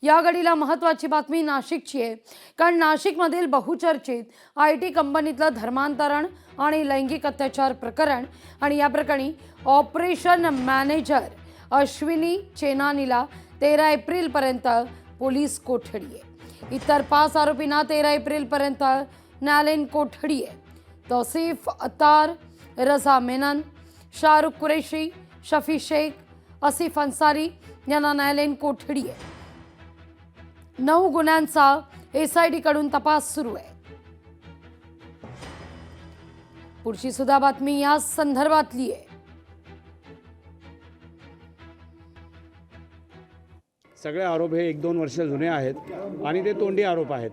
या घडीला महत्त्वाची बातमी नाशिकची आहे, कारण नाशिकमधील बहुचर्चित IT कंपनीतलं धर्मांतरण आणि लैंगिक अत्याचार प्रकरण आणि या प्रकरणी ऑपरेशन मॅनेजर अश्विनी चेनानीला 13 एप्रिलपर्यंत पोलीस कोठडी आहे। इतर 5 आरोपींना 13 एप्रिलपर्यंत न्यायालयीन कोठडी आहे। तौसीफ अत्तार, रजा मेनन, शाहरुख कुरैशी, शफी शेख, आसिफ अन्सारी यांना न्यायालयीन कोठडी आहे। 9 गुन्ह्यांचा SIT कडून तपास सुरू आहे। पुढची सुद्धा बातमी या संदर्भातली आहे। सगळे आरोप हे 1-2 वर्ष जुने आहेत आणि ते तोंडी आरोप आहेत,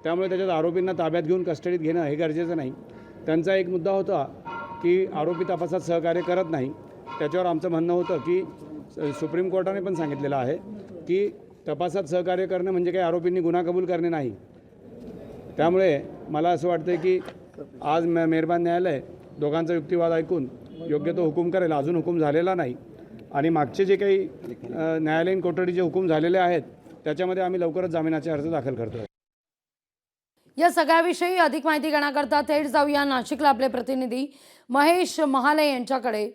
त्यामुळे त्याच्यात आरोपींना ताब्यात घेऊन कस्टडीत घेणं हे गरजेचं नाही। त्यांचा एक मुद्दा होता की आरोपी तपासात सहकार्य करत नाही, त्याच्यावर आमचं म्हणणं होतं की सुप्रीम कोर्टाने पण सांगितलेलं आहे की तपासात सहकार्य करणं म्हणजे काही आरोपींनी गुन्हा कबूल करणे नाही। त्यामुळे मला असं वाटतं की आज मेहरबान न्यायालय दोघांचा युक्तिवाद ऐकून योग्य तो हुकूम करेल। अजून हुकूम झालेला नाही आणि मागचे जे काही न्यायालयीन कोठडीचे हुकूम झालेले आहेत त्याच्यामध्ये आम्ही लवकरच जामिनाचे अर्ज दाखल करतो। या सगळ्याविषयी अधिक माहिती घेण्याकरता थेट जाऊया नाशिकला आपले प्रतिनिधी महेश महाले यांच्याकडे।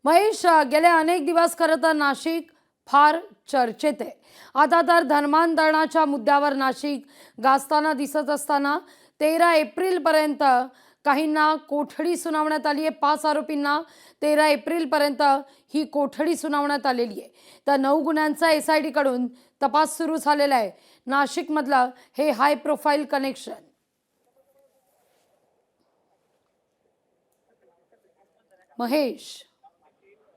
महेश, गेले अनेक दिवस खरं तर नाशिक फार चर्चेत आहे। आता तर धर्मांतरणाच्या मुद्द्यावर नाशिक गाजताना दिसत असताना 13 एप्रिलपर्यंत काहींना कोठडी सुनावण्यात आली आहे। 5 आरोपींना 13 एप्रिलपर्यंत ही कोठडी सुनावण्यात आलेली आहे। तर 9 गुन्ह्यांचा SIT कडून तपास सुरू झालेला आहे। नाशिकमधलं हे हाय प्रोफाईल कनेक्शन। महेश,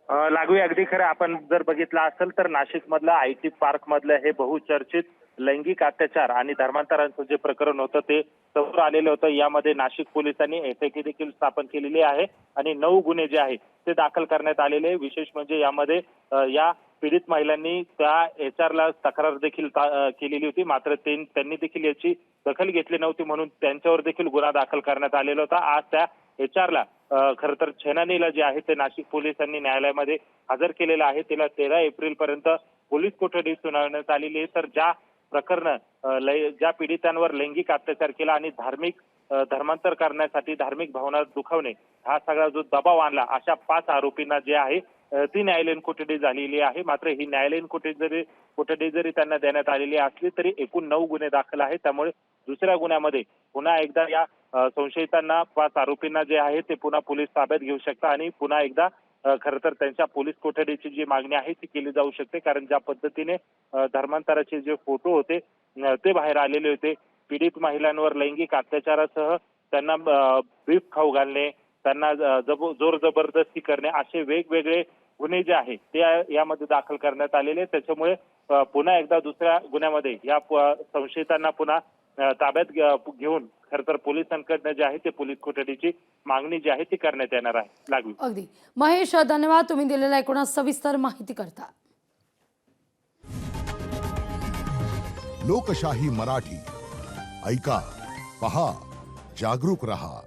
लागू अगदी खरं, आपण जर बघितलं असेल तर नाशिकमधलं IT पार्क मधलं हे बहुचर्चित लैंगिक अत्याचार आणि धर्मांतरांचं जे प्रकरण होतं ते समोर आलेलं होतं। यामध्ये नाशिक पोलिसांनी SIT देखील स्थापन केलेली आहे आणि 9 गुन्हे जे आहेत ते दाखल करण्यात आलेले। विशेष म्हणजे यामध्ये या पीडित महिलांनी त्या HR ला तक्रार देखील केलेली होती, मात्र त्यांनी देखील याची दखल घेतली नव्हती, म्हणून त्यांच्यावर देखील गुन्हा दाखल करण्यात आलेला होता। आज त्या HR ला खरं तर चेनानीला जे आहे ते नाशिक पोलिसांनी न्यायालयामध्ये हजर केलेलं आहे। तिला 13 एप्रिलपर्यंत पोलीस कोठडी सुनावण्यात आलेली आहे। तर ज्या प्रकरण ज्या पीडितांवर लैंगिक अत्याचार केला आणि धर्मांतर करण्यासाठी धार्मिक भावना दुखावणे हा सगळा जो दबाव आणला, अशा 5 आरोपींना जे आहे ती न्यायालयीन कोठडी झालेली आहे। मात्र ही न्यायालयीन कोठडी जरी त्यांना देण्यात आलेली असली तरी एकूण 9 गुन्हे दाखल आहेत। त्यामुळे दुसऱ्या गुन्ह्यामध्ये पुन्हा एकदा या संशयितांना 5 आरोपींना जे आहे ते पुन्हा पोलीस ताब्यात घेऊ शकतात आणि पुन्हा एकदा खरं तर त्यांच्या पोलीस कोठडीची जी मागणी आहे ती केली जाऊ शकते। कारण ज्या पद्धतीने धर्मांतराचे जे फोटो होते ते बाहेर आलेले होते, पीडित महिलांवर लैंगिक अत्याचारासह त्यांना बीफ खाऊ घालणे, त्यांना जोर जबरदस्ती करणे, असे वेगवेगळे गुन्हे जे आहेत ते यामध्ये दाखल करण्यात आलेले। त्याच्यामुळे पुन्हा एकदा दुसऱ्या गुन्ह्यामध्ये या संशयितांना पुन्हा ताब्यात घेऊन खरं तर पोलिसांकडनं जे आहे ते पोलीस कोठडीची मागणी जी आहे ती करण्यात येणार आहे। लागू अगदी महेश, धन्यवाद तुम्ही दिलेल्या एकूण सविस्तर माहिती करता। लोकशाही मराठी ऐका, पहा, जागरूक रहा।